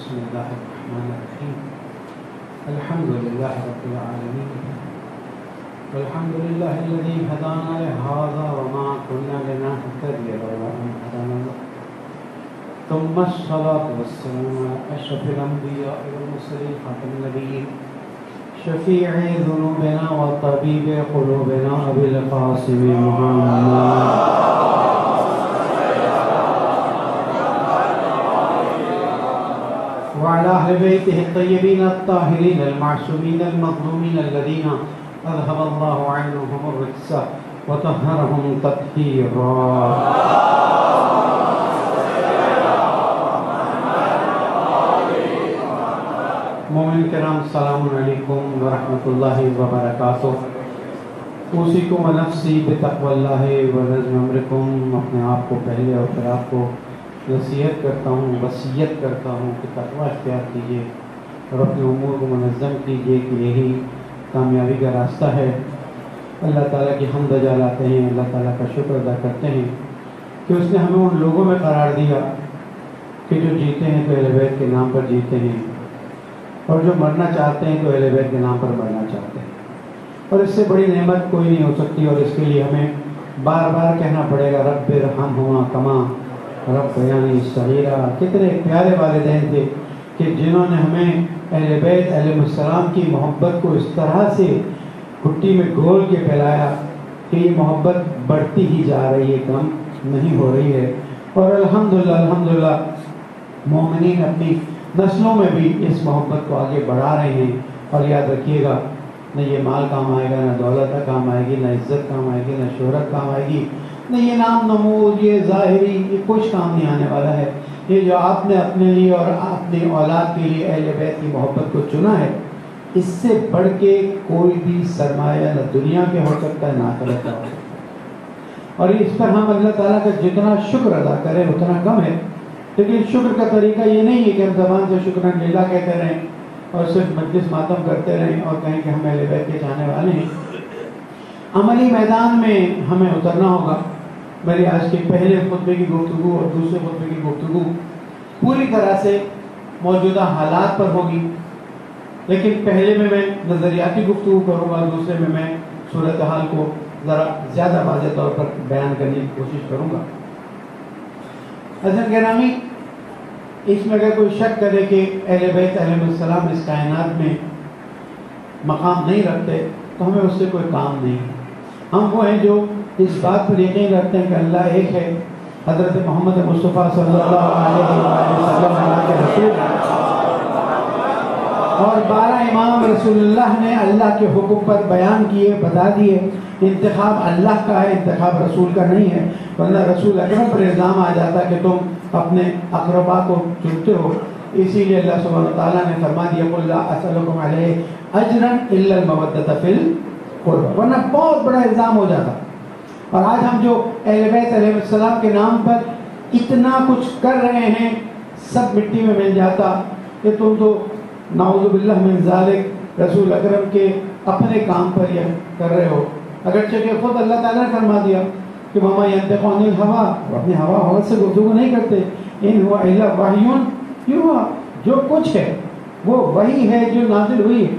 بسم الله الرحمن الرحيم الحمد لله رب العالمين والحمد لله الذي هدانا لهذا وما كنا لنهتدي لولا أن هدانا الله ثم الصلاة والسلام على أشرف الأنبياء والمرسلين خاتم النبيين شفيع ذنوبنا وطبيب قلوبنا أبي القاسم محمد وعلى أهل بيته الطيبين الطاهرين المعصومين المظلومين الذين أذهب الله عنهم الرجس وطهرهم تطهيرا. مومن کرام السلام علیکم ورحمۃ اللہ وبرکاتہ. اوصیکم ونفسی بتقوی اللہ ونظم امرکم. اپنے آپ کو پہلے اور پھر آپ کو نصیحت کرتا ہوں، وصیت کرتا ہوں کہ تقوی اختیار کیجیے اور اپنے امور کو منظم کیجیے کہ یہی کامیابی کا راستہ ہے. اللہ تعالیٰ کی حمد جلاتے ہیں، اللہ تعالیٰ کا شکر ادا کرتے ہیں کہ اس نے ہمیں ان لوگوں میں قرار دیا کہ جو جیتے ہیں تو اہل بیت کے نام پر جیتے ہیں اور جو مرنا چاہتے ہیں تو اہل بیت کے نام پر مرنا چاہتے ہیں. اور اس سے بڑی نعمت کوئی نہیں ہو سکتی اور اس کے لیے ہمیں بار بار کہنا پڑے گا رب ارحمہما کما ربیانی صغیرا. کتنے پیارے والدین تھے کہ جنہوں نے ہمیں اہل بیت علیہ السلام کی محبت کو اس طرح سے گھٹی میں گھول کے پھیلایا کہ یہ محبت بڑھتی ہی جا رہی ہے، کم نہیں ہو رہی ہے. اور الحمدللہ مومنین اپنی نسلوں میں بھی اس محبت کو آگے بڑھا رہے ہیں. اور یاد رکھیے گا نہ یہ مال کام آئے گا، نہ دولت کام آئے گی، نہ عزت کام آئے گی، نہ شہرت کام آئے گی، نہ یہ نام نمود، یہ ظاہری، یہ کچھ کام نہیں آنے والا ہے. یہ جو آپ نے اپنے لیے اور اپنی اولاد کے لیے اہل بیت کی محبت کو چنا ہے، اس سے بڑھ کے کوئی بھی سرمایہ نہ دنیا کے ہو سکتا ہے نہ آخرت کا ہو سکتا ہے. اور اس پر ہم اللہ تعالیٰ کا جتنا شکر ادا کریں اتنا کم ہے. لیکن شکر کا طریقہ یہ نہیں ہے کہ ہم زبان سے شکران للہ کہتے رہیں اور صرف مجلس ماتم کرتے رہیں اور کہیں کہ ہم اہل بیت کے چاہنے والے ہیں. عملی میدان میں ہمیں اترنا ہوگا. میری آج کے پہلے خطبے کی گفتگو اور دوسرے خطبے کی گفتگو پوری طرح سے موجودہ حالات پر ہوگی، لیکن پہلے میں نظریاتی گفتگو کروں گا، دوسرے میں صورتحال کو ذرا زیادہ واضح طور پر بیان کرنے کی کوشش کروں گا. حضرت گرامی، اس میں اگر کوئی شک کرے کہ اہل بیت علیہ السلام اس کائنات میں مقام نہیں رکھتے تو ہمیں اس سے کوئی کام نہیں. ہم وہ ہیں جو اس بات پر یقین رکھتے ہیں کہ اللہ ایک ہے، حضرت محمد مصطفیٰ صلی اللہ علیہ وسلم اللہ کے رسول ہیں اور 12 امام رسول اللہ نے اللہ کے حکم پر بیان کیے، بتا دیے. انتخاب اللہ کا ہے، انتخاب رسول کا نہیں ہے، ورنہ رسول اکرم پر الزام آ جاتا کہ تم اپنے اقربا کو چنتے ہو. اسی لیے اللہ سبحانہ وتعالیٰ نے فرما دیا قل لا اسألکم علیہ اجرا الا المودۃ فی القربى، ورنہ بہت بڑا الزام ہو جاتا. اور آج ہم جو اہل بیت علیہ السلام کے نام پر اتنا کچھ کر رہے ہیں سب مٹی میں مل جاتا کہ تم تو نعوذ باللہ من ذالک رسول اکرم کے اپنے کام پر یہ کر رہے ہو. اگرچہ کہ خود اللہ تعالیٰ نے فرما دیا کہ وما ینطق عن الہویٰ، وہ اپنے ہوا حوث سے گفتگو نہیں کرتے. ان ہوا الا وحی یوحیٰ، جو کچھ ہے وہ وحی ہے جو نازل ہوئی ہے.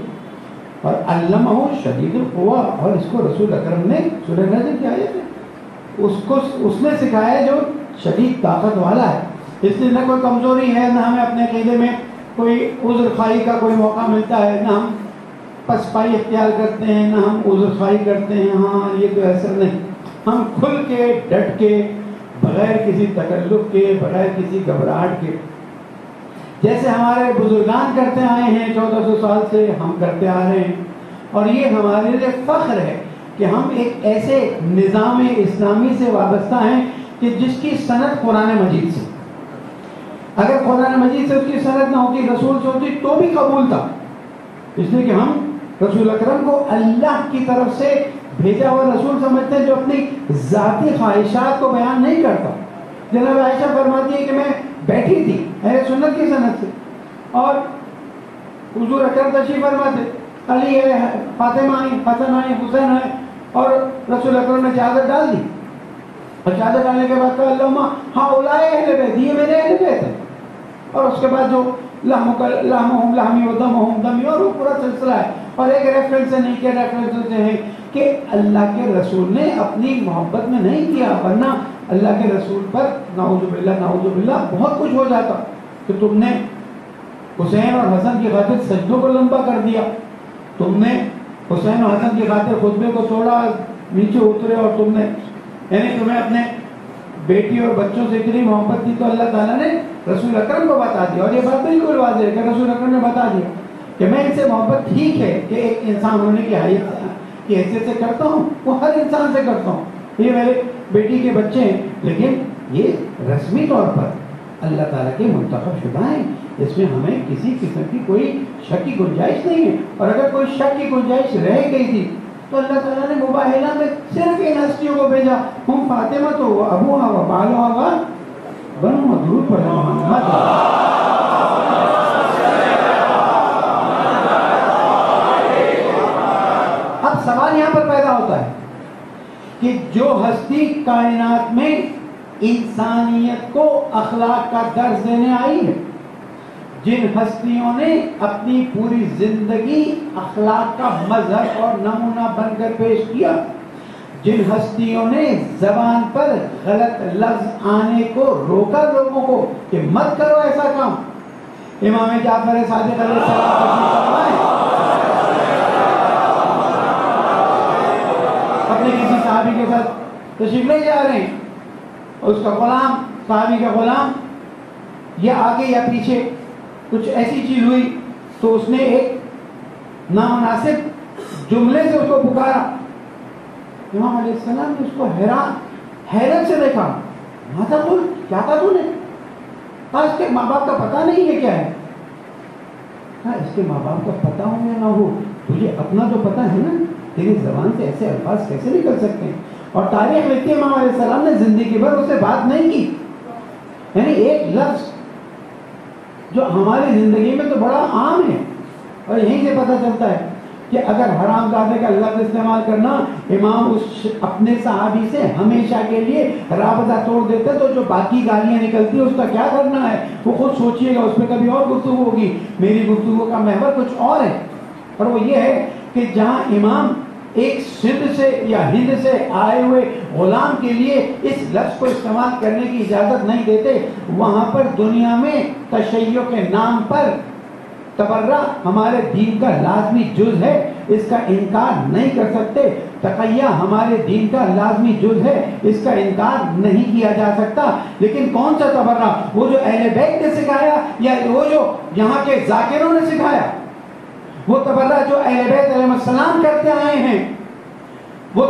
اور علمہ شدید القویٰ، اور اس کو رسول اکرم نے سورہ نجم کی آیت ہے اس نے سکھایا جو شدید طاقت والا ہے. اس لیے نہ کوئی کمزوری ہے، نہ ہمیں اپنے عقیدے میں کوئی عذر خواہی کا کوئی موقع ملتا ہے، نہ ہم پسپائی اختیار کرتے ہیں، نہ ہم عذر خواہی کرتے ہیں ہاں یہ تو ایسا نہیں. ہم کھل کے ڈٹ کے بغیر کسی تکلف کے، بغیر کسی گھبراہٹ کے، جیسے ہمارے بزرگان کرتے آئے ہیں 1400 سال سے ہم کرتے آ رہے ہیں. اور یہ ہمارے لیے فخر ہے کہ ہم ایک ایسے نظام اسلامی سے وابستہ ہیں کہ جس کی سند قرآن مجید سے، اگر قرآن مجید سے اس کی سند نہ ہوتی، رسول سے ہوتی تو بھی قبول تھا. اس لیے کہ ہم رسول اکرم کو اللہ کی طرف سے بھیجا ہوا رسول سمجھتے ہیں جو اپنی ذاتی خواہشات کو بیان نہیں کرتا. جناب عائشہ فرماتی ہے کہ میں بیٹھی تھی اہل سنت کی سند سے اور حضور اکرم تشریف فرماتے، علی ہے، فاطمہ آئی، حسن آئی، حسین ہے، اور رسول اکرم نے چادر ڈال دی. اور چادر ڈالنے کے بعد کہا اللہم ہؤلاء اہل بیت، یہ میرے اہل بیت ہیں. اور اس کے بعد جو لحمہم لحمی و دمہم دمی، اور وہ پورا سلسلہ ہے. اور ایک ریفرنس سے نہیں کیا، ریفرنس سے ہیں کہ اللہ کے رسول نے اپنی محبت میں نہیں کیا، ورنہ اللہ کے رسول پر نعوذ باللہ بہت کچھ ہو جاتا. کہ تم نے حسین اور حسن کی خاطر سجدوں کو لمبا کر دیا، تم نے حسین اور حسن کی خاطر خطبے کو توڑا، نیچے اترے، اور تم نے یعنی تمہیں اپنے بیٹی اور بچوں سے اتنی محبت تھی تو اللہ تعالیٰ نے رسول اکرم کو بتا دیا. اور یہ بات بالکل واضح ہے کہ رسول اکرم نے بتا دیا کہ میں ان سے محبت ٹھیک ہے کہ ایک انسان ہونے کی حیثیت سے کرتا ہوں، وہ ہر انسان سے کرتا ہوں، یہ میرے بیٹی کے بچے ہیں، لیکن یہ رسمی طور پر اللہ تعالیٰ کے منتخب شدہ ہیں. اس میں ہمیں کسی قسم کی کوئی شک کی گنجائش نہیں ہے. اور اگر کوئی شک کی گنجائش رہ گئی تھی تو اللہ تعالیٰ نے مباہلہ میں صرف ان ہستیوں کو بھیجا، ہم فاطمہ تو وہ ابوہا و بالہا و بنو مدعو پر محمد. اب سوال یہاں پر پیدا ہوتا ہے کہ جو ہستی کائنات میں انسانیت کو اخلاق کا درس دینے آئی ہے، جن ہستیوں نے اپنی پوری زندگی اخلاق کا مظہر اور نمونہ بن کر پیش کیا، جن ہستیوں نے زبان پر غلط لفظ آنے کو روکا لوگوں کو کہ مت کرو ایسا کام. امام جعفر صادق علیہ السلام اپنے کسی صحابی کے ساتھ تشریف لے جا رہے ہیں، اس کا غلام، صحابی کا غلام، یا آگے یا پیچھے کچھ ایسی چیز ہوئی تو اس نے ایک نامناسب جملے سے اس کو پکارا. امام علیہ السلام نے اس کو حیرت سے دیکھا. ماذا قلت؟ کیا کہا تو نے؟ کہا اس کے ماں باپ کا پتہ نہیں ہے کیا ہے؟ کہا اس کے ماں باپ کا پتہ ہو یا نہ ہو، تجھے اپنا تو پتہ ہے نا، تیری زبان سے ایسے الفاظ کیسے نکل سکتے ہیں؟ اور تاریخ لکھتی ہے امام علیہ السلام نے زندگی بھر اس سے بات نہیں کی. یعنی ایک لفظ جو ہماری زندگی میں تو بڑا عام ہے، اور یہیں سے پتہ چلتا ہے کہ اگر حرام زادے کا لفظ استعمال کرنا، امام اس اپنے صحابی سے ہمیشہ کے لیے رابطہ توڑ دیتے تو جو باقی گالیاں نکلتی ہیں اس کا کیا کرنا ہے؟ وہ خود سوچئے گا، اس پہ کبھی اور گفتگو ہوگی. میری گفتگو کا محور کچھ اور ہے، اور وہ یہ ہے کہ جہاں امام ایک سندھ سے یا ہند سے آئے ہوئے غلام کے لیے اس لفظ کو استعمال کرنے کی اجازت نہیں دیتے، وہاں پر دنیا میں تشیع کے نام پر تبرہ ہمارے دین کا لازمی جز ہے، اس کا انکار نہیں کر سکتے. تقیہ ہمارے دین کا لازمی جز ہے، اس کا انکار نہیں کیا جا سکتا. لیکن کون سا تبرہ؟ وہ جو اہل بیت نے سکھایا یا وہ جو یہاں کے ذاکروں نے سکھایا؟ وہ تبرہ جو اہل بیت علیہ السلام کرتے آئے ہیں، وہ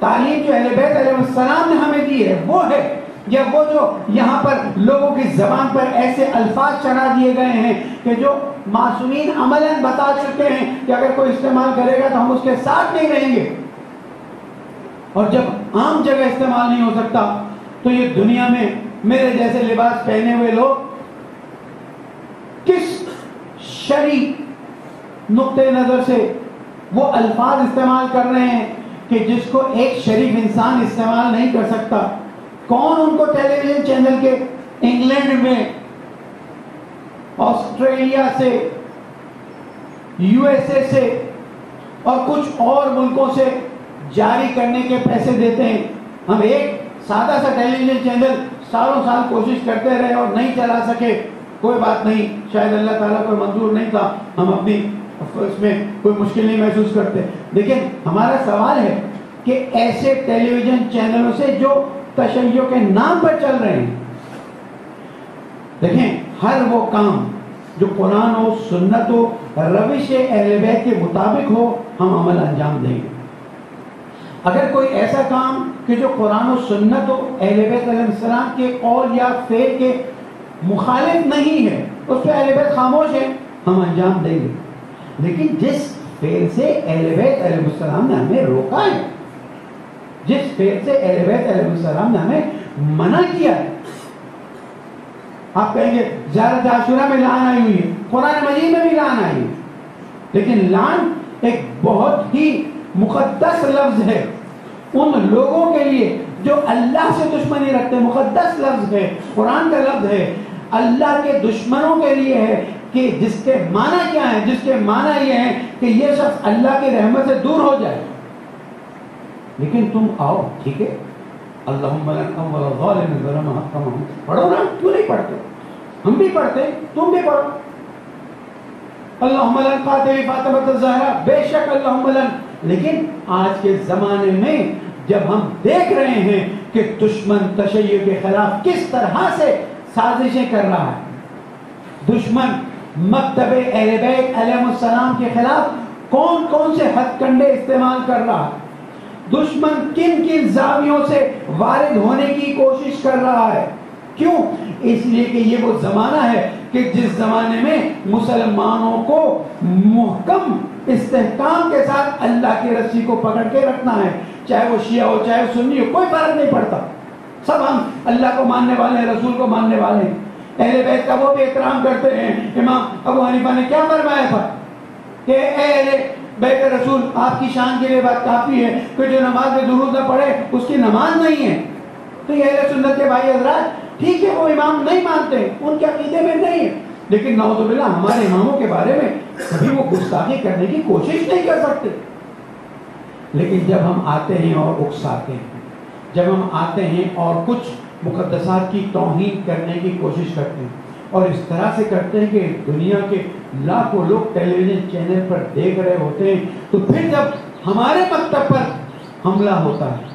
تعلیم جو اہل بیت علیہ السلام نے ہمیں دی ہے وہ ہے، یا وہ جو یہاں پر لوگوں کی زبان پر ایسے الفاظ چڑھا دیے گئے ہیں کہ جو معصومین عملاً بتا چکے ہیں کہ اگر کوئی استعمال کرے گا تو ہم اس کے ساتھ نہیں رہیں گے. اور جب عام جگہ استعمال نہیں ہو سکتا تو یہ دنیا میں میرے جیسے لباس پہنے ہوئے لوگ کس شرعی نقطۂ نظر سے وہ الفاظ استعمال کر رہے ہیں کہ جس کو ایک شریف انسان استعمال نہیں کر سکتا. کون ان کو ٹیلی ویژن چینل کے انگلینڈ میں، آسٹریلیا سے، یو ایس اے سے اور کچھ اور ملکوں سے جاری کرنے کے پیسے دیتے ہیں؟ ہم ایک سادہ سا ٹیلی ویژن چینل سالوں سال کوشش کرتے رہے اور نہیں چلا سکے، کوئی بات نہیں، شاید اللہ تعالیٰ کو منظور نہیں تھا، ہم اپنی اس میں کوئی مشکل نہیں محسوس کرتے. لیکن ہمارا سوال ہے کہ ایسے ٹیلی ویژن چینلوں سے جو تشیع کے نام پر چل رہے ہیں، دیکھیں ہر وہ کام جو قرآن و سنت و روش اہل بیت کے مطابق ہو ہم عمل انجام دیں گے. اگر کوئی ایسا کام کہ جو قرآن و سنت و اہل بیت علیہ السلام کے قول یا فعل کے مخالف نہیں ہے، اس پہ اہل بیت خاموش ہے، ہم انجام دیں گے. لیکن جس فعل سے اہل بیت علیہ السلام نے ہمیں روکا ہے، جس فعل سے اہل بیت علیہ السلام نے ہمیں منع کیا ہے، آپ کہیں گے زیارت عاشورہ میں لعن آئی ہوئی ہے، قرآن مجید میں بھی لعن آئی ہے، لیکن لعن ایک بہت ہی مقدس لفظ ہے ان لوگوں کے لیے جو اللہ سے دشمنی رکھتے ہیں. مقدس لفظ ہے، قرآن کا لفظ ہے. اللہ کے دشمنوں کے لیے ہے کہ جس کے معنی کیا ہے؟ جس کے معنی یہ ہے کہ یہ شخص اللہ کی رحمت سے دور ہو جائے. لیکن تم آؤ، ٹھیک ہے، اللہم لا تقم ولا ظالم ظلم حقم، پڑھو نا، کیوں نہیں پڑھتے؟ ہم بھی پڑھتے، تم بھی پڑھو. اللہم لن قاتل فاطمۃ الزہرا، بے شک اللہم لن. لیکن آج کے زمانے میں جب ہم دیکھ رہے ہیں کہ دشمن تشیع کے خلاف کس طرح سے سازشیں کر رہا ہے، دشمن مکتب اہل بیت علیہ السلام کے خلاف کون کون سے ہتھ کنڈے استعمال کر رہا ہے، دشمن کن کن زاویوں سے وارد ہونے کی کوشش کر رہا ہے. کیوں؟ اس لیے کہ یہ وہ زمانہ ہے کہ جس زمانے میں مسلمانوں کو محکم استحکام کے ساتھ اللہ کی رسی کو پکڑ کے رکھنا ہے، چاہے وہ شیعہ ہو چاہے وہ سنی ہو، کوئی فرق نہیں پڑتا. سب ہم اللہ کو ماننے والے ہیں، رسول کو ماننے والے ہیں، اہل بیت کا وہ بھی احترام کرتے ہیں. امام ابو حنیفہ نے کیا فرمایا تھا کہ اے اہل بیت رسول، آپ کی شان کے لیے بات کافی ہے کہ جو نماز میں درود نہ پڑھے اس کی نماز نہیں ہے. تو یہ اہل سنت کے بھائی حضرات، ٹھیک ہے وہ امام نہیں مانتے، ان کے عقیدے میں نہیں ہے، لیکن نعوذ باللہ ہمارے اماموں کے بارے میں کبھی وہ گستاخی کرنے کی کوشش نہیں کر سکتے. لیکن جب ہم آتے ہیں اور اکساتے ہیں، جب ہم آتے ہیں اور کچھ مقدسات کی توہین کرنے کی کوشش کرتے ہیں اور اس طرح سے کرتے ہیں کہ دنیا کے لاکھوں لوگ ٹیلی ویژن چینل پر دیکھ رہے ہوتے ہیں، تو پھر جب ہمارے مکتب پر حملہ ہوتا ہے،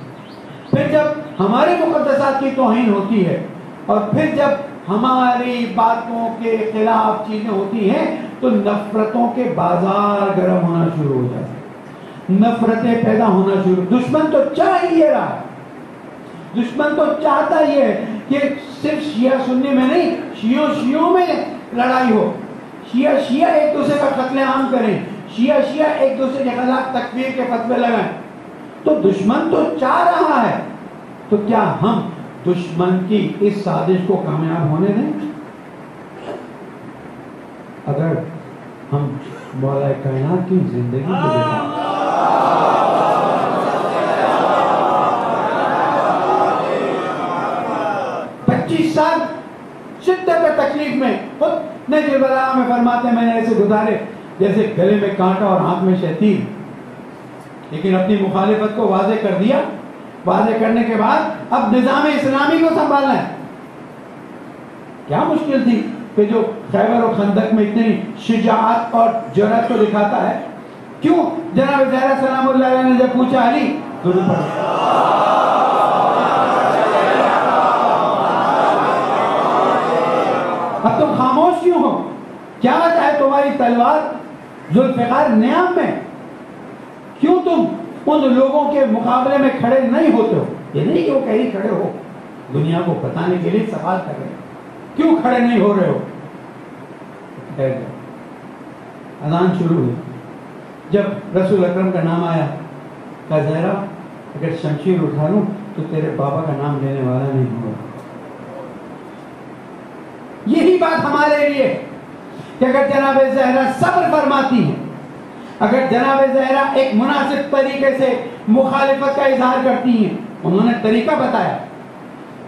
پھر جب ہمارے مقدسات کی توہین ہوتی ہے، اور پھر جب ہماری باتوں کے خلاف چیزیں ہوتی ہیں، تو نفرتوں کے بازار گرم ہونا شروع ہو جاتے ہیں، نفرتیں پیدا ہونا شروع. دشمن تو چاہ ہی یہ رہا ہے، دشمن تو چاہتا یہ ہے کہ صرف شیعہ سنی میں نہیں، شیعوں میں لڑائی ہو، شیعہ ایک دوسرے کا قتل عام کریں، شیعہ ایک دوسرے کے خلاف تکفیر کے فتوے لگائیں. تو دشمن تو چاہ رہا ہے، تو کیا ہم دشمن کی اس سازش کو کامیاب ہونے دیں؟ اگر ہم مولا کائنات کی زندگی کو دیکھیں، 25 سال شدت تکلیف میں خود نجم البلاغہ میں فرماتے ہیں میں نے ایسے گزارے جیسے گلے میں کانٹا اور ہاتھ میں شہتیر، لیکن اپنی مخالفت کو واضح کر دیا. واضح کرنے کے بعد اب نظام اسلامی کو سنبھالنا ہے. کیا مشکل تھی کہ جو خیبر و خندق میں اتنی شجاعت اور جرأت کو دکھاتا ہے؟ کیوں؟ جناب زہرا سلام اللہ علیہ نے جب پوچھا علی درود پڑھ، اب تم خاموش کیوں ہو؟ کیا وجہ ہے تمہاری تلوار ذوالفقار نیام میں؟ کیوں تم ان لوگوں کے مقابلے میں کھڑے نہیں ہوتے ہو؟ یہ نہیں کہ وہ کہیں کھڑے ہو، دنیا کو بتانے کے لیے سوال کر رہے ہیں، کیوں کھڑے نہیں ہو رہے ہو؟ اذان شروع ہوئی، جب رسول اکرم کا نام آیا، کہا زہرا اگر شمشیر اٹھا لوں تو تیرے بابا کا نام لینے والا نہیں ہوگا. یہی بات ہمارے لیے کہ اگر جناب زہرا صبر فرماتی ہے، اگر جناب زہرا ایک مناسب طریقے سے مخالفت کا اظہار کرتی ہیں، انہوں نے طریقہ بتایا،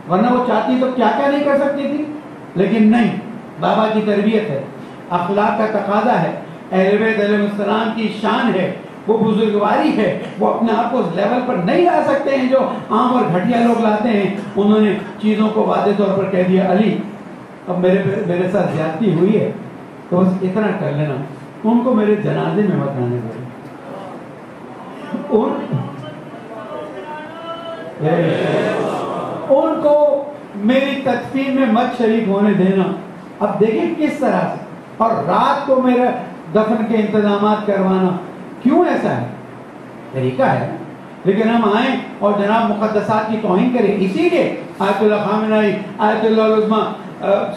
ورنہ وہ چاہتی تو کیا کیا نہیں کر سکتی تھی، لیکن نہیں، بابا کی تربیت ہے، اخلاق کا تقاضا ہے، اہل بیت علیہ السلام کی شان ہے، وہ بزرگواری ہے، وہ اپنے آپ کو اس لیول پر نہیں لا سکتے ہیں جو عام اور گھٹیا لوگ لاتے ہیں. انہوں نے چیزوں کو واضح طور پر کہہ دیا، علی اب میرے ساتھ زیادتی ہوئی ہے تو بس اتنا کر لینا، ان کو میرے جنازے میں مت آنے دو، ان کو میری تدفین میں مت شریک ہونے دینا. اب دیکھیں کس طرح سے، اور رات کو میرے دفن کے انتظامات کروانا. کیوں ایسا ہے؟ طریقہ ہے، لیکن ہم آئیں اور جناب مقدسات کی توہین کریں. اسی لیے آیت اللہ خامنائی، آیت اللہ العظمیٰ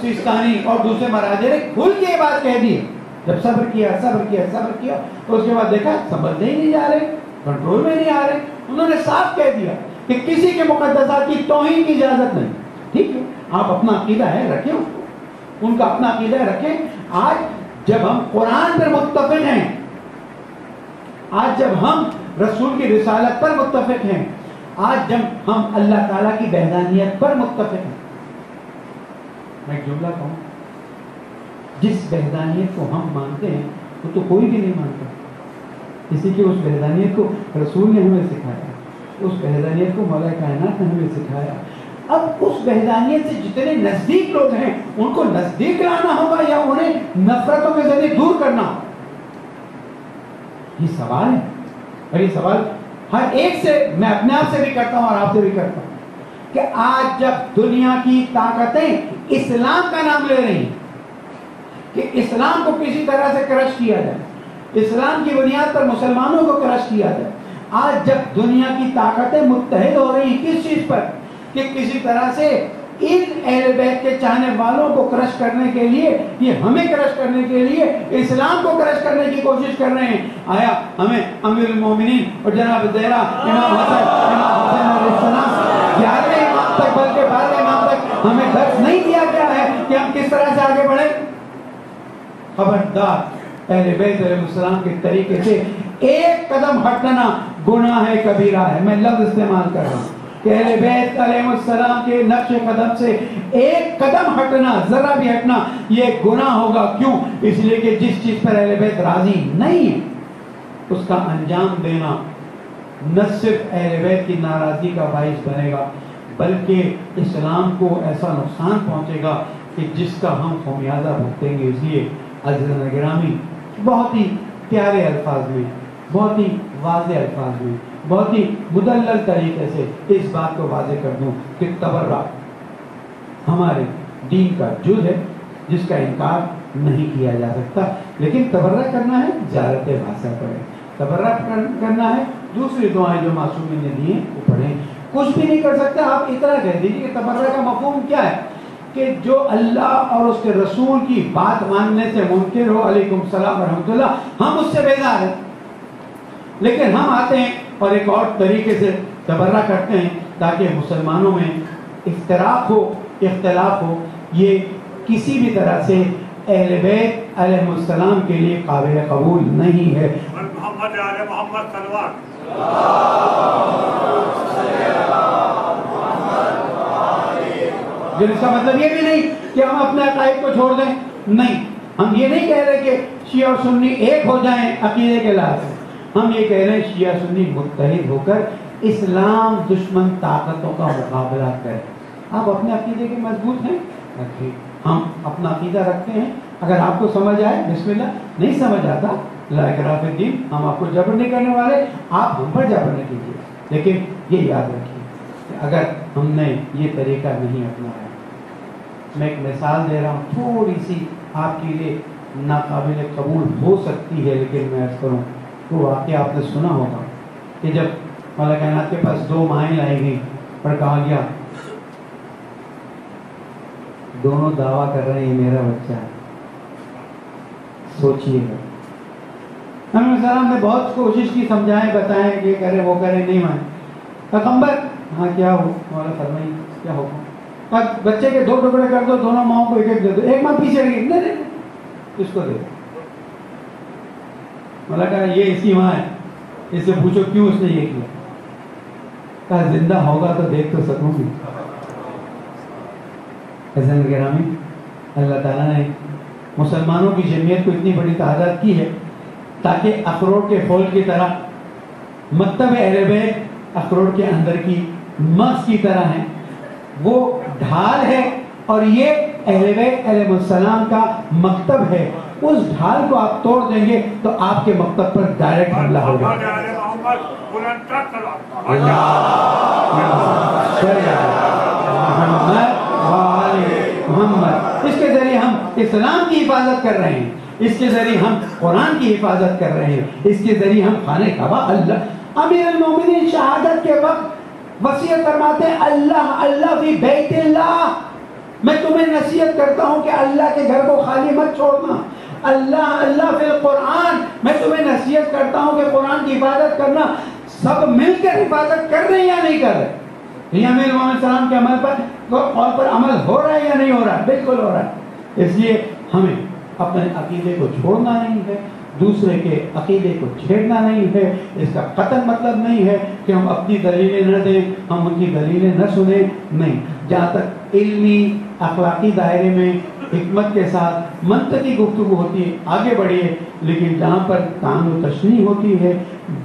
سیستانی اور دوسرے مراجع نے کھل کے یہ بات کہہ دی. جب صبر کیا تو اس کے بعد دیکھا سمجھنے ہی نہیں جا رہے، کنٹرول میں نہیں آ رہے. انہوں نے صاف کہہ دیا کہ کسی کے مقدسات کی توہین کی اجازت نہیں. ٹھیک ہے، آپ اپنا عقیدہ ہے رکھیں، ان کا اپنا عقیدہ ہے رکھیں. آج جب ہم قرآن پر متفق ہیں، آج جب ہم رسول کی رسالت پر متفق ہیں، آج جب ہم اللہ تعالیٰ کی وحدانیت پر متفق ہیں. میں ایک جملہ کہوں، جس وحدانیت کو ہم مانتے ہیں وہ تو کوئی بھی نہیں مانتا، اسی کہ اس وحدانیت کو رسول نے ہمیں سکھایا، اس وحدانیت کو مولا کائنات نے ہمیں سکھایا۔ اب اس وحدانیت سے جتنے نزدیک لوگ ہیں ان کو نزدیک لانا ہوگا یا انہیں نفرتوں کے ذریعے دور کرنا ہوگا؟ یہ سوال ہے، اور یہ سوال ہر ایک سے، میں اپنے آپ سے بھی کرتا ہوں اور آپ سے بھی کرتا ہوں، کہ آج جب دنیا کی طاقتیں اسلام کا نام لے رہی ہیں کہ اسلام کو کسی طرح سے کرش کیا جائے، اسلام کی بنیاد پر مسلمانوں کو کرش کیا جائے، آج جب دنیا کی طاقتیں متحد ہو رہی ہیں کس چیز پر کہ کسی طرح سے ان اہل بیت کے چاہنے والوں کو کرش کرنے کے لیے، یہ ہمیں کرش کرنے کے لیے اسلام کو کرش کرنے کی کوشش کر رہے ہیں، آیا ہمیں امیر المومنین اور جناب زہرا امام حسین علیہ السلام 11ویں امام تک بلکہ 12ویں امام تک ہمیں درس نہیں دیا گیا ہے کہ ہم کس طرح سے آگے بڑھیں؟ خبردار، اہل بیت علیہ السلام کے طریقے سے ایک قدم ہٹنا گناہ کبیرہ ہے۔ میں لفظ استعمال کر رہا ہوں کہ اہل بیت علیہ السلام کے نقش قدم سے ایک قدم ہٹنا، ذرا بھی ہٹنا، یہ گناہ ہوگا۔ کیوں؟ اس لیے کہ جس چیز پر اہل بیت راضی نہیں ہے اس کا انجام دینا نہ صرف اہل بیت کی ناراضی کا باعث بنے گا بلکہ اسلام کو ایسا نقصان پہنچے گا کہ جس کا ہم خمیازہ بھگتیں گے۔ اس لیے عزیزان گرامی، بہت ہی پیارے الفاظ میں، بہت ہی واضح الفاظ میں، بہت ہی مدلل طریقے سے اس بات کو واضح کر دوں کہ تبرع ہمارے دین کا جز ہے جس کا انکار نہیں کیا جا سکتا، لیکن تبرع کرنا ہے زیارت واسع پڑھیں، تبرع کرنا ہے دوسری دعائیں جو معصومین نے دی ہیں وہ پڑھیں۔ کچھ بھی نہیں کر سکتے آپ اتنا کہہ دیجیے کہ تبرع کا مفہوم کیا ہے کہ جو اللہ اور اس کے رسول کی بات ماننے سے منکر ہو، علیکم السلام ورحمۃ اللہ، ہم اس سے بیزار ہیں، لیکن ہم آتے ہیں اور ایک اور طریقے سے تبرع کرتے ہیں تاکہ مسلمانوں میں افتراق ہو، اختلاف ہو۔ یہ کسی بھی طرح سے اہل بیت علیہ السلام کے لیے قابل قبول نہیں ہے۔ محمد آل محمد صلوات۔ اس کا مطلب یہ بھی نہیں کہ ہم اپنے عقائد کو چھوڑ دیں، نہیں، ہم یہ نہیں کہہ رہے کہ شیعہ اور سنی ایک ہو جائیں عقیدے کے لحاظ سے، ہم یہ کہہ رہے ہیں شیعہ سنی متحد ہو کر اسلام دشمن طاقتوں کا مقابلہ کریں۔ آپ اپنے عقیدے کے مضبوط ہیں، رکھیں، ہم اپنا عقیدہ رکھتے ہیں، اگر آپ کو سمجھ آئے بسم اللہ، نہیں سمجھ آتا لا اکراہ فی الدین، ہم آپ کو جبر نہیں کرنے والے، آپ ہم پر جبر نہ کیجیے، لیکن یہ یاد رکھیے کہ اگر ہم نے یہ طریقہ نہیں اپنایا، میں ایک مثال دے رہا ہوں تھوڑی سی آپ کے لیے ناقابل قبول ہو سکتی ہے، لیکن میں عرض کروں وہ واقعہ آپ نے سنا ہوگا کہ جب مولا کائنات کے پاس 2 مائیں لائی گئی اور کہا گیا دونوں دعویٰ کر رہے ہیں میرا بچہ ہے، سوچئے گا۔ نبی علیہ السلام نے بہت کوشش کی، سمجھائیں بتائیں، یہ کرے وہ کرے، نہیں مانے۔ پیغمبر ہاں کیا ہو، مولا فرمائیے کیا حکم؟ بچے کے 2 ٹکڑے کر دو، دونوں ماؤں کو ایک دے دو، ایک ماں پیچھے رہی، نہیں اس کو دے دو۔ مولا کہا یہ اسی ماں ہے، اس سے پوچھو کیوں اس نے یہ کیا؟ کہا زندہ ہوگا تو دیکھ تو سکوں گی۔ حضرت گرامی، اللہ تعالیٰ نے مسلمانوں کی جمعیت کو اتنی بڑی تعداد کی ہے تاکہ اخروٹ کے پھول کی طرح مکتب اہل بیت اخروٹ کے اندر کی مغز کی طرح ہیں، وہ ڈھال ہے اور یہ اہل بیت علیہ السلام کا مکتب ہے۔ اس ڈھال کو آپ توڑ دیں گے تو آپ کے مکتب پر ڈائریکٹ حملہ ہوگا۔ محمد، اس کے ذریعے ہم اسلام کی حفاظت کر رہے ہیں، اس کے ذریعے ہم قرآن کی حفاظت کر رہے ہیں، اس کے ذریعے ہم خانہ کعبہ، اللہ امیر المومنین شہادت کے وقت وصیت فرماتے ہیں اللہ اللہ فی بیت اللہ، میں تمہیں نصیحت کرتا ہوں کہ اللہ کے گھر کو خالی مت چھوڑنا، اللہ اللہ فی القرآن، میں تمہیں نصیحت کرتا ہوں کہ قرآن کی حفاظت کرنا۔ سب مل کر حفاظت کر رہے ہیں یا نہیں کر رہے؟ یہ امیر محمد السلام کے عمل پر عمل ہو رہا ہے یا نہیں ہو رہا ہے؟ بالکل ہو رہا ہے۔ اس لیے ہمیں اپنے عقیدے کو چھوڑنا نہیں ہے، دوسرے کے عقیدے کو چھیڑنا نہیں ہے۔ اس کا قطعاً مطلب نہیں ہے کہ ہم اپنی دلیلیں نہ دیں، ہم ان کی دلیلیں نہ سنیں، نہیں۔ جہاں تک علمی اخلاقی دائرے میں حکمت کے ساتھ منطقی گفتگو ہوتی ہے آگے بڑھیے، لیکن جہاں پر طعن و تشنیع ہوتی ہے،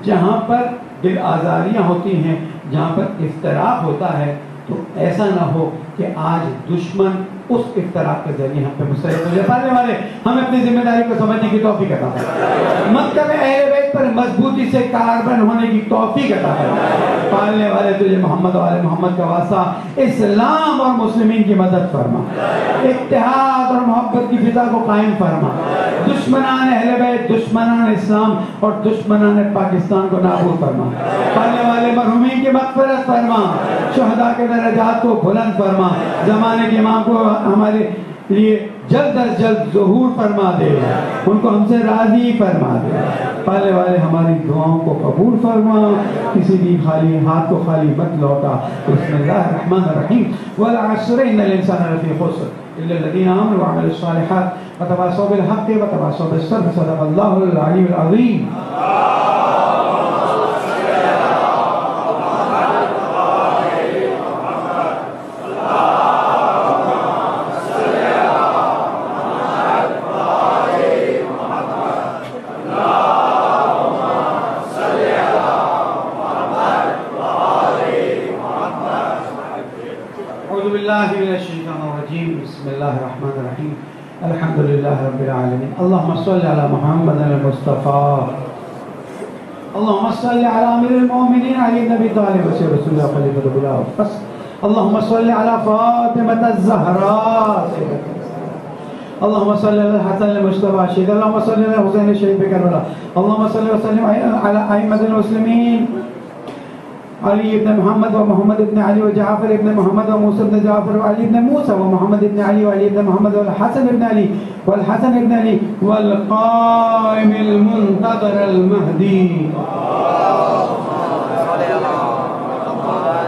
جہاں پر دل آزاریاں ہوتی ہیں، جہاں پر افتراق ہوتا ہے، تو ایسا نہ ہو کہ آج دشمن اس افتراق کے ذریعے ہم پہ مسلط ہو جائے۔ پالنے والے ہمیں اپنی ذمہ داری کو سمجھنے کی توفیق عطا فرمائے، مکتب اہل بیت پر مضبوطی سے کاربن ہونے کی توفیق عطا فرمائے۔ پالنے والے تجھے محمد و آل محمد کا واسطہ اسلام اور مسلمین کی مدد فرما، اتحاد اور محبت کی فضا کو قائم فرما، دشمنان اہل بیت، دشمنان اسلام اور دشمنان پاکستان کو نابود فرما۔ پالنے والے مرحومین کی مغفرت فرما، شہداء کے درجات کو بلند فرما، زمانے کے امام کو ہمارے لیے جلد از جلد ظہور فرما دے، ان کو ہم سے راضی فرما دے۔ پالنے والے ہماری دعاؤں کو قبول فرما، کسی بھی خالی ہاتھ کو خالی مت لوٹا۔ بسم اللہ الرحمن الرحیم، والعصر ان الانسان لفی خسر الا الذین آمنوا وعملوا الصالحات وتواصوا بالحق وتواصوا بالصبر، صدق اللہ العلی العظیم۔ بسم اللہ الرحمن الرحیم، الحمدللہ رب العالمین، اللہم صلی علی محمد المصطفیٰ، اللہم صلی علی امیر المؤمنین علی نبی طالب وسیع رسول اللہ خلیفۃ اللہ، اللہم صلی علی فاطمۃ الزہراء، اللہم صلی علی الحسن المجتبی شہید، اللہم صلی علی حسین شہید بکربلا، اللہم صلی وسلم علی ائمۃ المسلمین علی ابن محمد و محمد ابن علی و جعفر ابن محمد و موسیٰ ابن جعفر و علی ابن موسیٰ و محمد ابن علی و علی ابن محمد و الحسن ابن علی والحسن ابن علی والقائم المنتظر المہدی،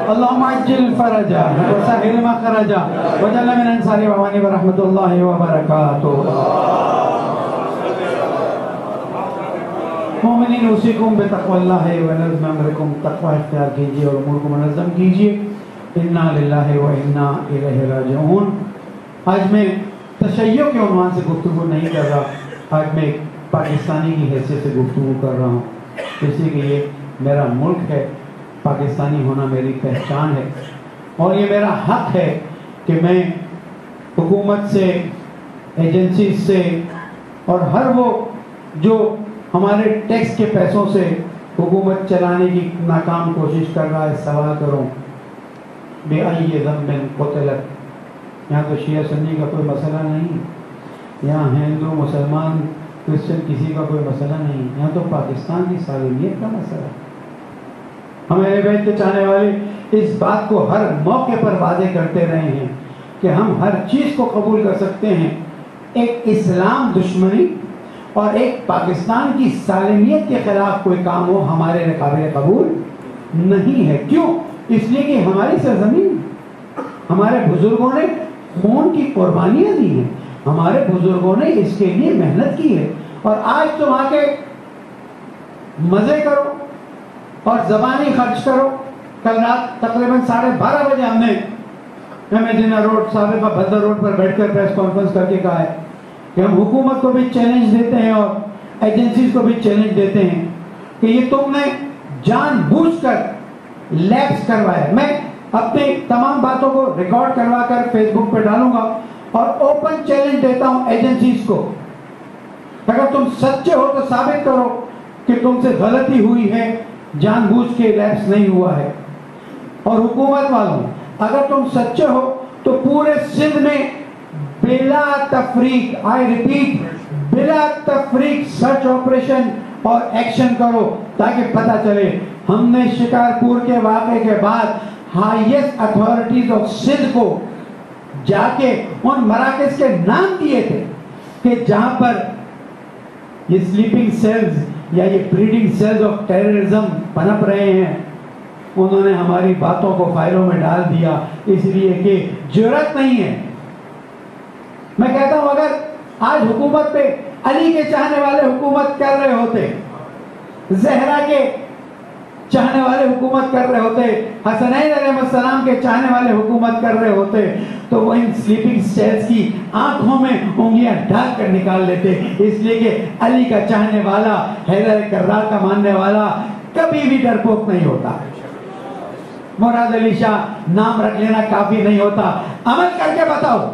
اللہم عجل فرجا و سہل مخرجا وجعلنا من انصار وعوانی ورحمت اللہ وبرکاتہ۔ مومنین اوصیکم بتقوی اللہ و نظم امرکم، تقوی اختیار کیجئے اور امور کو منظم کیجئے۔ انا للہ و انا الیہ راجعون۔ آج میں تشیع کے عنوان سے گفتگو نہیں کر رہا، آج میں ایک پاکستانی کی حیثیت سے گفتگو کر رہا ہوں، اس لیے کہ یہ میرا ملک ہے، پاکستانی ہونا میری پہچان ہے، اور یہ میرا حق ہے کہ میں حکومت سے، ایجنسی سے اور ہر وہ جو ہمارے ٹیکس کے پیسوں سے حکومت چلانے کی ناکام کوشش کر رہا ہے سوال کروں، بے ای ذنب قتلت۔ یہاں تو شیعہ سنی کا کوئی مسئلہ نہیں، یہاں ہندو مسلمان کرسچن کسی کا کوئی مسئلہ نہیں، یہاں تو پاکستان کی سالمیت کا مسئلہ ہے۔ ہم اہل بیت کے چاہنے والے اس بات کو ہر موقع پر واضح کرتے رہے ہیں کہ ہم ہر چیز کو قبول کر سکتے ہیں، ایک اسلام دشمنی اور ایک پاکستان کی سالمیت کے خلاف کوئی کام ہو ہمارے قابل قبول نہیں ہے۔ کیوں؟ اس لیے کہ ہماری سرزمین، ہمارے بزرگوں نے خون کی قربانیاں دی ہیں، ہمارے بزرگوں نے اس کے لیے محنت کی ہے، اور آج تم آ کے مزے کرو اور زبانی خرچ کرو۔ کل رات تقریباً 12:30 بجے ہم نے میڈینا روڈ، سابقہ بھدر روڈ پر بیٹھ کر پریس کانفرنس کر کے کہا ہے کہ ہم حکومت کو بھی چیلنج دیتے ہیں اور ایجنسیز کو بھی چیلنج دیتے ہیں کہ یہ تم نے جان بوجھ کر لیپس کروایا ہے۔ میں اپنی تمام باتوں کو ریکارڈ کروا کر فیس بک پہ ڈالوں گا اور اوپن چیلنج دیتا ہوں ایجنسیز کو، اگر تم سچے ہو تو ثابت کرو کہ تم سے غلطی ہوئی ہے، جان بوجھ کے لیپس نہیں ہوا ہے۔ اور حکومت والوں، اگر تم سچے ہو تو پورے سندھ میں بلا تفریق، آئی ریپیٹ، بلا تفریق سرچ آپریشن اور ایکشن کرو تاکہ پتہ چلے۔ ہم نے شکارپور کے واقعے کے بعد ہائیسٹ اتھارٹیز آف سندھ کو جا کے ان مراکز کے نام دیے تھے کہ جہاں پر یہ سلیپنگ سیلز یا یہ بریڈنگ سیلز آف ٹیررزم پنپ رہے ہیں، انہوں نے ہماری باتوں کو فائلوں میں ڈال دیا، اس لیے کہ جرأت نہیں ہے۔ میں کہتا ہوں اگر آج حکومت پہ علی کے چاہنے والے حکومت کر رہے ہوتے، زہرا کے چاہنے والے حکومت کر رہے ہوتے، حسنین علیہ السلام کے چاہنے والے حکومت کر رہے ہوتے، تو وہ ان سلیپنگ سیلز کی آنکھوں میں انگلیاں ڈال کر نکال لیتے، اس لیے کہ علی کا چاہنے والا، حیدر کرار کا ماننے والا کبھی بھی ڈرپوک نہیں ہوتا۔ مراد علی شاہ نام رکھ لینا کافی نہیں ہوتا، عمل کر کے بتاؤ۔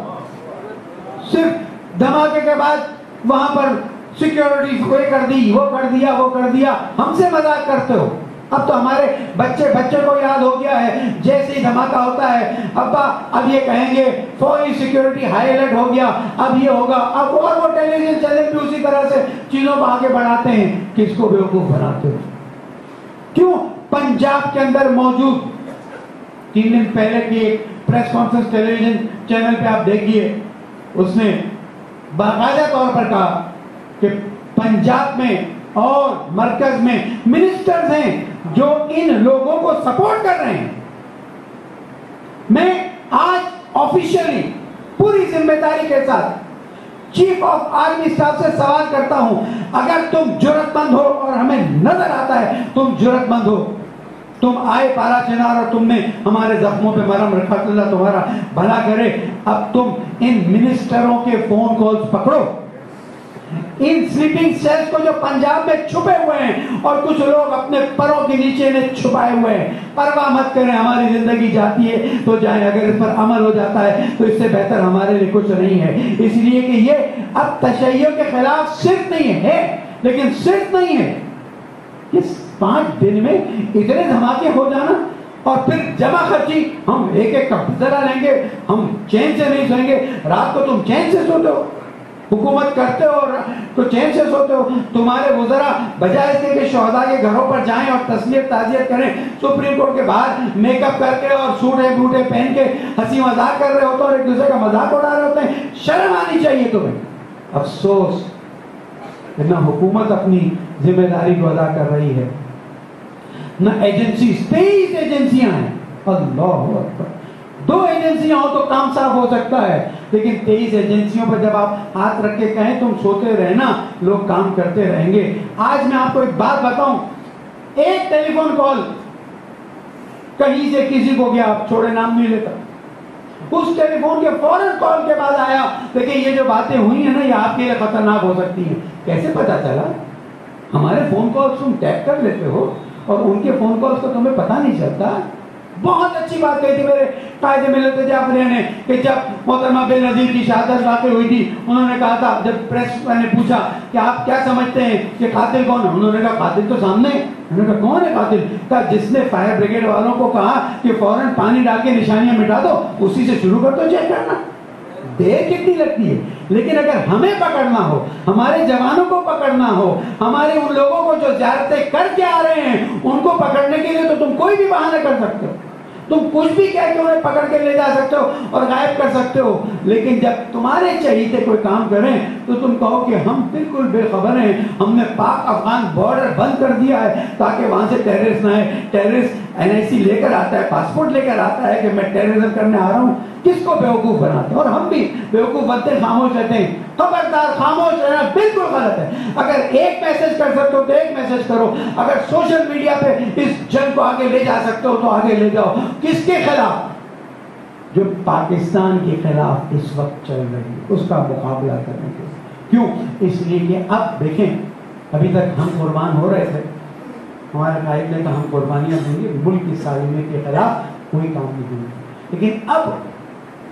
صرف دھماکے کے بعد وہاں پر سیکیورٹی وہ کر دی، وہ کر دیا، وہ کر دیا، ہم سے مذاق کرتے ہو۔ اب تو ہمارے بچے کو یاد ہو گیا ہے، جیسے ہی دھماکہ ہوتا ہے ابا اب یہ کہیں گے فوری سیکیورٹی ہائی الرٹ ہو گیا، اب یہ ہوگا، اب اور وہ ٹیلی ویژن چینل بھی اسی طرح سے چیزوں کو آگے بڑھاتے ہیں۔ کس کو بیوقوف بناتے ہو؟ کیوں پنجاب کے اندر موجود 3 دن پہلے کی ایک پریس کانفرنس ٹیلی ویژن چینل پہ آپ دیکھیے، اس نے باقاعدہ طور پر کہا کہ پنجاب میں اور مرکز میں منسٹرز ہیں جو ان لوگوں کو سپورٹ کر رہے ہیں۔ میں آج آفیشیلی پوری ذمہ داری کے ساتھ چیف آف آرمی اسٹاف سے سوال کرتا ہوں، اگر تم جرأت مند ہو اور ہمیں نظر آتا ہے تم جرأت مند ہو، تم آئے پارا چنار اور تم نے ہمارے زخموں پہ مرہم رکھا، اللہ تمہارا بھلا کرے، اب تم ان منسٹروں کے فون کالز پکڑو، ان سلیپنگ سیلز کو جو پنجاب میں چھپے ہوئے ہیں اور کچھ لوگ اپنے پروں کے نیچے نے چھپائے ہوئے ہیں، پرواہ مت کریں، ہماری زندگی جاتی ہے تو جائیں، اگر اس پر عمل ہو جاتا ہے تو اس سے بہتر ہمارے لیے کچھ نہیں ہے۔ اس لیے کہ یہ اب تشیع کے خلاف صرف نہیں ہے، لیکن صرف نہیں ہے، اس 5 دن میں اتنے دھماکے ہو جانا اور پھر جمع خرچی، ہم ایک ایک کا بدلہ لیں گے، ہم چین سے نہیں سوئیں گے، رات کو تم چین سے سوتے ہو، حکومت کرتے ہو تو چین سے سوتے ہو، تمہارے وزراء بجائے اس کے شہداء کے گھروں پر جائیں اور تسلیت تعزیت کریں، سپریم کورٹ کے باہر میک اپ کر کے اور سوٹے بوٹے پہن کے ہنسی مذاق کر رہے ہوتے ہیں اور ایک دوسرے کا مذاق اڑا رہے ہوتے ہیں، شرم آنی چاہیے تمہیں۔ افسوس نہ حکومت اپنی ذمہ داری کو ادا کر رہی ہے، نہ ایجنسیز، 23 ایجنسیاں ہیں، اللہ اکبر، 2 ایجنسیاں ہوں تو کام صاف ہو سکتا ہے، لیکن 23 ایجنسیوں پر جب آپ ہاتھ رکھ کے کہیں تم سوتے رہنا، لوگ کام کرتے رہیں گے۔ آج میں آپ کو ایک بات بتاؤں، ایک ٹیلی فون کال کہیں سے کسی کو گیا، آپ چھوڑے نام نہیں لیتا، اس ٹیلی فون کے فوراً کال کے بعد آیا، دیکھیں یہ جو باتیں ہوئی ہیں نا یہ آپ کے لیے خطرناک ہو سکتی ہیں۔ کیسے پتا چلا؟ ہمارے فون کالز تم ٹیپ کر لیتے ہو اور ان کے فون کالز کو تمہیں پتا نہیں چلتا۔ بہت اچھی بات کہی تھی میرے قائد ملت جعفریہ نے کہ جب محترمہ بینظیر کی شہادت واقع ہوئی تھی، انہوں نے کہا تھا، جب پریس نے پوچھا کہ آپ کیا سمجھتے ہیں کہ قاتل کون ہے، انہوں نے کہا قاتل تو سامنے ہے۔ انہوں نے کہا کون ہے قاتل؟ کہا جس نے فائر بریگیڈ والوں کو کہا کہ فوراً پانی ڈال کے نشانیاں مٹا دو، اسی سے شروع کر دو چیک کرنا۔ دیر کتنی لگتی ہے، لیکن اگر ہمیں پکڑنا ہو، ہمارے جوانوں کو پکڑنا ہو، ہمارے ان لوگوں کو جو زیارتیں کر کے آ رہے ہیں ان کو پکڑنے کے لیے تو تم کوئی بھی بہانہ کر سکتے ہو، تم کچھ بھی کہہ کے انہیں پکڑ کے لے جا سکتے ہو اور غائب کر سکتے ہو، لیکن جب تمہارے چہیتے کوئی کام کریں تو تم کہو کہ ہم بالکل بے خبر ہیں، ہم نے پاک افغان بارڈر بند کر دیا ہے تاکہ وہاں سے ٹیررسٹ نہ آئے۔ ٹیررسٹ NIC لے کر آتا ہے، پاسپورٹ لے کر آتا ہے کہ میں ٹیررزم کرنے آ رہا ہوں، کس کو بیوقوف بناتے ہیں؟ اور ہم بھی بیوقوف بنتے خاموش رہتے ہیں۔ خبردار، خاموش رہنا بالکل غلط ہے۔ اگر ایک میسج کر سکتے ہو تو ایک میسج کرو، اگر سوشل میڈیا پہ اس جنگ کو آگے لے جا سکتے ہو تو آگے لے جاؤ۔ کس کے خلاف؟ جو پاکستان کے خلاف اس وقت چل رہی ہے، اس کا مقابلہ کرنے کے۔ کیوں؟ اس لیے کہ اب دیکھیں، ابھی تک ہم قربان ہو رہے تھے، ہمارے قائد نے کہا ہم قربانیاں دیں گے، ملک کی سالمیت کے خلاف کوئی کام نہیں دیں گے، لیکن اب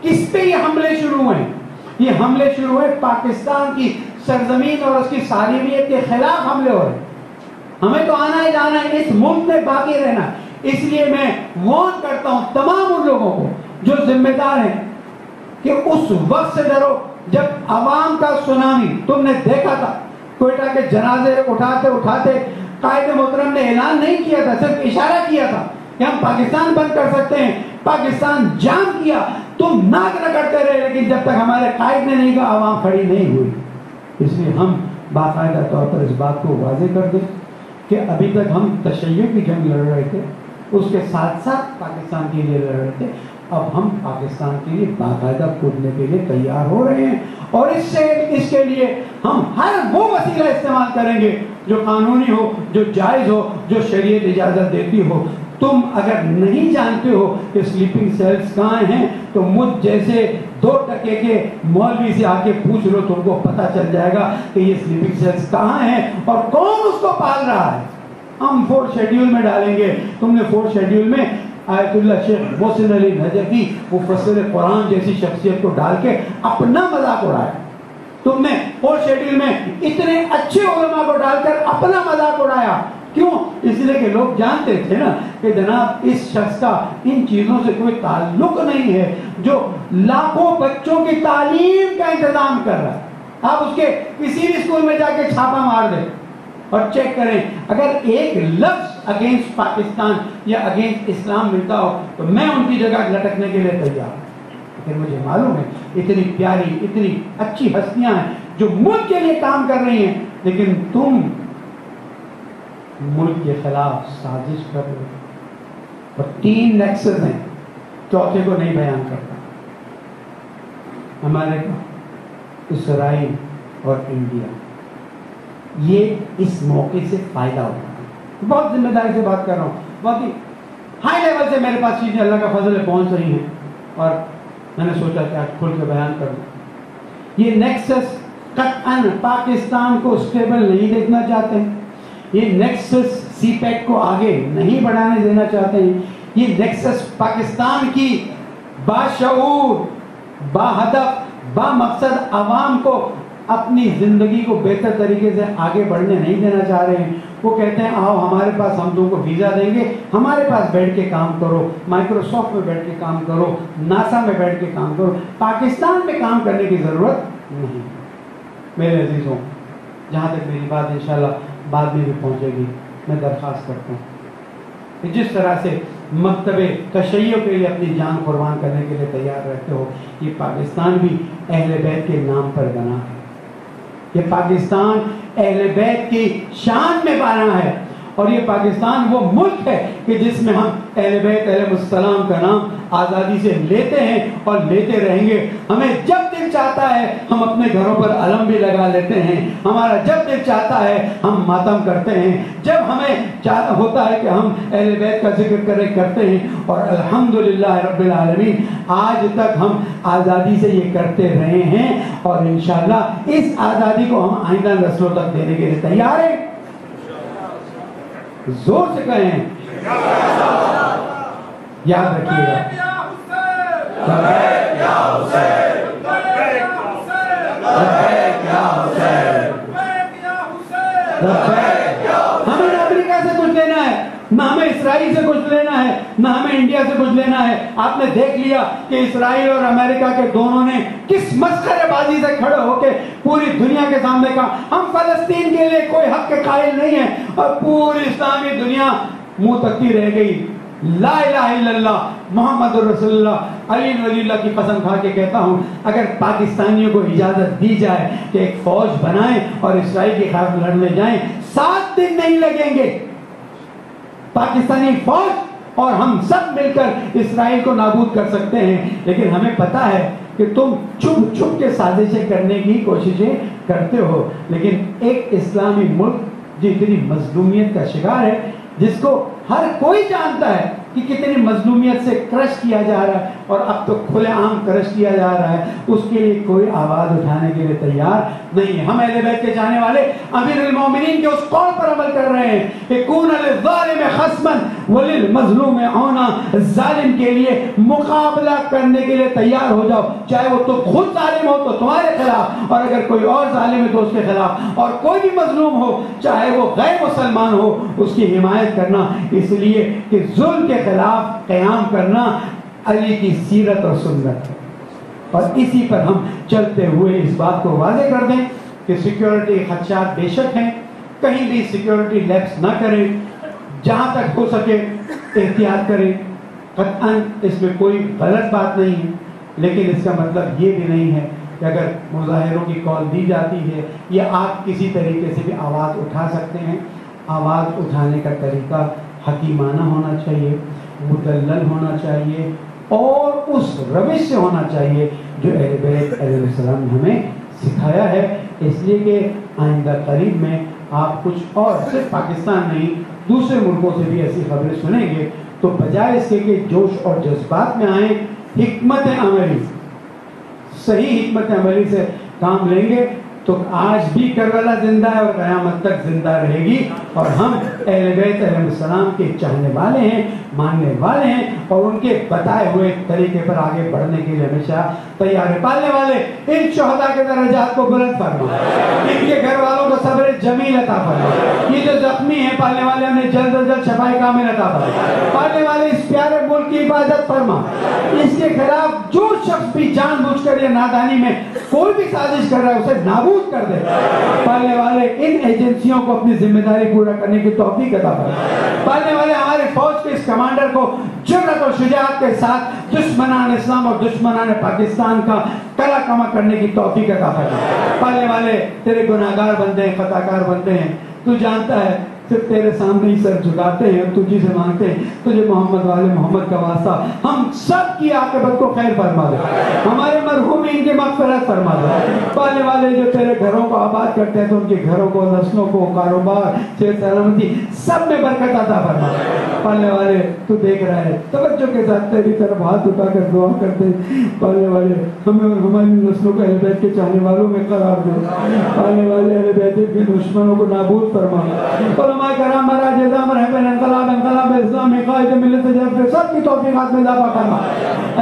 کس پہ یہ حملے شروع ہوئے؟ یہ حملے شروع ہوئے پاکستان کی سرزمین اور اس کی سالمیت کے خلاف حملے ہو رہے۔ ہمیں تو آنا ہے جانا ہے، اس ملک میں باقی رہنا۔ اس لیے میں وارن کرتا ہوں تمام ان لوگوں کو جو ذمہ دار ہیں کہ اس وقت سے ڈرو جب عوام کا سونامی تم نے دیکھا تھا، کوئٹہ کے جنازے اٹھاتے اٹھاتے قائد محترم نے اعلان نہیں کیا تھا، صرف اشارہ کیا تھا کہ ہم پاکستان بند کر سکتے ہیں، پاکستان جام کیا، تم ناک نہ کرتے رہے، لیکن جب تک ہمارے قائد نے نہیں کہا عوام کھڑی نہیں ہوئی۔ اس لیے ہم باقاعدہ طور پر اس بات کو واضح کر دیں کہ ابھی تک ہم تشیع کی جنگ لڑ رہے تھے، اس کے ساتھ ساتھ پاکستان کے لیے لڑ رہے تھے، اب ہم پاکستان کے لیے باقاعدہ کودنے کے لیے تیار ہو رہے ہیں، اور اس کے لیے ہم ہر وہ وسیلہ استعمال کریں گے جو قانونی ہو، جو جائز ہو، جو شریعت اجازت دیتی ہو، تم اگر نہیں جانتے ہو کہ سلیپنگ سیلز کہاں ہیں تو مجھ جیسے 2 ٹکے کے مولوی سے آ کے پوچھ لو، تم کو پتہ چل جائے گا کہ یہ سلیپنگ سیلز کہاں ہیں اور کون اس کو پال رہا ہے۔ ہم 4 شیڈیول میں ڈالیں گے۔ تم نے 4 شیڈیول میں آیت اللہ شیخ محسن علی نجفی مفسر قرآن جیسی شخصیت کو ڈال کے اپنا مذاق اڑایا۔ تم نے 4 شیڈیول میں اتنے اچھے علماء کو ڈال کر اپنا مذاق اڑایا۔ کیوں؟ اس لیے کہ لوگ جانتے تھے نا کہ جناب اس شخص کا ان چیزوں سے کوئی تعلق نہیں ہے، جو لاکھوں بچوں کی تعلیم کا انتظام کر رہا ہے۔ آپ اس کے کسی بھی اسکول میں جا کے چھاپا مار دیں اور چیک کریں، اگر ایک لفظ اگینسٹ پاکستان یا اگینسٹ اسلام ملتا ہو تو میں ان کی جگہ لٹکنے کے لیے تیار ہوں۔ لیکن مجھے معلوم ہے اتنی پیاری اتنی اچھی ہستیاں ہیں جو ملک کے لیے کام کر رہی ہیں، لیکن تم ملک کے خلاف سازش کر رہے ہو۔ اور 3 نیکسس ہیں، چوتھے کو نہیں بیان کرتا۔ امریکہ، اسرائیل اور انڈیا، یہ اس موقع سے فائدہ ہوتا ہے۔ بہت ذمہ داری سے بات کر رہا ہوں، بہت ہی ہائی لیول سے میرے پاس چیزیں اللہ کا فضل ہے پہنچ رہی ہیں اور میں نے سوچا کہ آج کھل کے بیان کر دوں۔ یہ نیکسس قطعاً پاکستان کو اسٹیبل نہیں دیکھنا چاہتے ہیں، یہ نیکسس سی پیک کو آگے نہیں بڑھانے دینا چاہتے ہیں، یہ نیکسس پاکستان کی باشعور باہدف بامقصد عوام کو اپنی زندگی کو بہتر طریقے سے آگے بڑھنے نہیں دینا چاہ رہے ہیں۔ وہ کہتے ہیں آؤ ہمارے پاس، ہم تم کو ویزا دیں گے، ہمارے پاس بیٹھ کے کام کرو، مائکروسافٹ میں بیٹھ کے کام کرو، ناسا میں بیٹھ کے کام کرو، پاکستان میں کام کرنے کی ضرورت نہیں۔ میرے عزیزوں، جہاں تک میری بات انشاءاللہ بعد میں بھی پہنچے گی، میں درخواست کرتا ہوں کہ جس طرح سے مکتب تشیع کے لیے اپنی جان قربان کرنے کے لیے تیار رہتے ہو، یہ پاکستان بھی اہل بیت کے نام پر بنا ہے، یہ پاکستان اہل بیت کی شان میں بنا ہے، اور یہ پاکستان وہ ملک ہے کہ جس میں ہم اہل بیت علیہ السلام کا نام آزادی سے لیتے ہیں اور لیتے رہیں گے۔ ہمیں جب دل چاہتا ہے ہم اپنے گھروں پر علم بھی لگا لیتے ہیں، ہمارا جب دل چاہتا ہے ہم ماتم کرتے ہیں، جب ہمیں ہوتا ہے کہ ہم اہل بیت کا ذکر کرتے ہیں، اور الحمدللہ رب العالمین آج تک ہم آزادی سے یہ کرتے رہے ہیں، اور انشاءاللہ اس آزادی کو ہم آئندہ نسلوں تک دینے کے لیے تیار ہیں۔ زور سے کہیں، یاد رکھیے گا، ہمیں نہ امریکہ سے کچھ لینا ہے، نہ ہمیں اسرائیل سے کچھ لینا ہے، نہ ہمیں انڈیا سے کچھ لینا ہے۔ آپ نے دیکھ لیا کہ اسرائیل اور امریکہ کے دونوں نے کس مسخرے بازی سے کھڑے ہو کے پوری دنیا کے سامنے کہا ہم فلسطین کے لیے کوئی حق کے قائل نہیں ہیں، اور پوری اسلامی دنیا منہ تکتی رہ گئی۔ لا الہ الا اللہ محمد رسول اللہ، علی ولی اللہ کی قسم کھا کے کہتا ہوں، اگر پاکستانیوں کو اجازت دی جائے کہ ایک فوج بنائیں اور اسرائیل کے خلاف لڑنے جائیں، 7 دن نہیں لگیں گے، پاکستانی فوج اور ہم سب مل کر اسرائیل کو نابود کر سکتے ہیں۔ لیکن ہمیں پتا ہے کہ تم چھپ چھپ کے سازشیں کرنے کی کوششیں کرتے ہو، لیکن ایک اسلامی ملک جو اتنی مظلومیت کا شکار ہے، جس کو ہر کوئی جانتا ہے کہ کتنی مظلومیت سے کرش کیا جا رہا ہے، اور اب تو کھلے عام کرش کیا جا رہا ہے، اس کے لیے کوئی آواز اٹھانے کے لیے تیار نہیں ہے۔ ہم اہل بیت کے جانے والے امیر المومنین کے اس قول پر عمل کر رہے ہیں کہ کون للظالم خصما وللمظلوم عونا، ظالم کے لیے مقابلہ کرنے کے لیے تیار ہو جاؤ، چاہے وہ تو خود ظالم ہو تو تمہارے خلاف، اور اگر کوئی اور ظالم ہے تو اس کے خلاف، اور کوئی بھی مظلوم ہو چاہے وہ غیر مسلمان ہو اس کی حمایت کرنا، اس لیے کہ ظلم کے خلاف قیام کرنا علی کی سیرت اور سنت ہے۔ اور اسی پر ہم چلتے ہوئے اس بات کو واضح کر دیں کہ سیکیورٹی خدشات بے شک ہیں، کہیں بھی سیکیورٹی لیپس نہ کریں، جہاں تک ہو سکے احتیاط کریں، قطعاً اس میں کوئی غلط بات نہیں ہے، لیکن اس کا مطلب یہ بھی نہیں ہے کہ اگر مظاہروں کی کال دی جاتی ہے یا آپ کسی طریقے سے بھی آواز اٹھا سکتے ہیں، آواز اٹھانے کا طریقہ حکیمانہ ہونا چاہیے، مدلل ہونا چاہیے، اور اس روش سے ہونا چاہیے جو اہل بیت علیہ السلام نے ہمیں سکھایا ہے، اس لیے کہ آئندہ قریب میں آپ کچھ اور صرف پاکستان نہیں دوسرے ملکوں سے بھی ایسی خبریں سنیں گے، تو بجائے اس کے کہ جوش اور جذبات میں آئیں، حکمت عملی، صحیح حکمت عملی سے کام لیں گے تو آج بھی کربلا زندہ ہے اور قیامت تک زندہ رہے گی، اور ہم اہل بیت علیہ السلام کے چاہنے والے ہیں، ماننے والے ہیں، اور ان کے بتائے ہوئے طریقے پر آگے بڑھنے کے لیے ہمیشہ تیار ہے۔ پالنے والے ان شہداء کے درجات کو بلند فرما، ان کے گھر والوں کو صبر جمیل عطا فرما، یہ جو زخمی ہیں پالنے والے انہیں جلد از جلد شفائے کامل عطا فرما، پالنے والے اس پیارے ملک کی حفاظت فرما، اس کے خلاف جو شخص بھی جان بوجھ کر یا نادانی میں کوئی بھی سازش کر رہا ہے اسے نابود کر دے۔ پالنے والے ان ایجنسیوں کو اپنی ذمہ داری پورا کرنے کی توفیق عطا فرما، پالنے والے ہمارے فوج کے اس کمانڈر کو جرأت اور شجاعت کے ساتھ دشمنان اسلام اور دشمنان پاکستان کا کلا کما کرنے کی توفیق عطا فرما۔ پالنے والے تیرے گناہگار بندے ہیں، خطاکار بندے ہیں، تو جانتا ہے صرف تیرے سامنے ہی سر جھکاتے ہیں، تجھی سے مانگتے ہیں، تجھے محمد والے محمد کا واسطہ ہم سب کی عاقبت کو خیر فرما دے، ہمارے مرحومین کی مغفرت فرما دے۔ پالنے والے جو تیرے گھروں کو آباد کرتے ہیں تو ان کے گھروں کو، نسلوں کو، کاروبار، صحت سلامتی سب میں برکت عطا فرما۔ پالنے والے تو دیکھ رہا ہے، توجہ کے ساتھ تیری طرف ہاتھ اٹھا کر دعا کرتے ہیں، پالنے والے ہمیں اور ہماری نسلوں کو اہل بیت کے چاہنے والوں میں قرار دے، پالنے والے اہل بیت کے دشمنوں کو نابود فرما، علماء کرام مراج اعظام رہبر انقلاب اسلامی قائد ملت جب کے سب کی توفیقات میں اضافہ فرما۔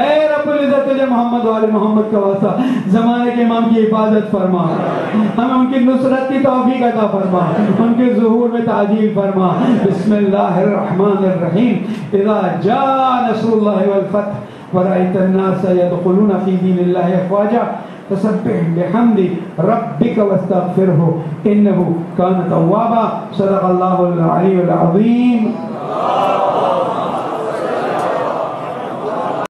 اے رب العزت تجھے محمد والے محمد کا واسطہ زمانے کے امام کی حفاظت فرما، ہمیں ان کی نصرت کی توفیق عطا فرما، ان کے ظہور میں تعجیل فرما۔ بسم اللہ الرحمن الرحیم، اذا جاء نصر اللہ والفتح ورأيت الناس يدخلون في دين الله أفواجا فسبح بحمد ربك واستغفره إنه كان توابا۔ صدق الله العلي العظيم۔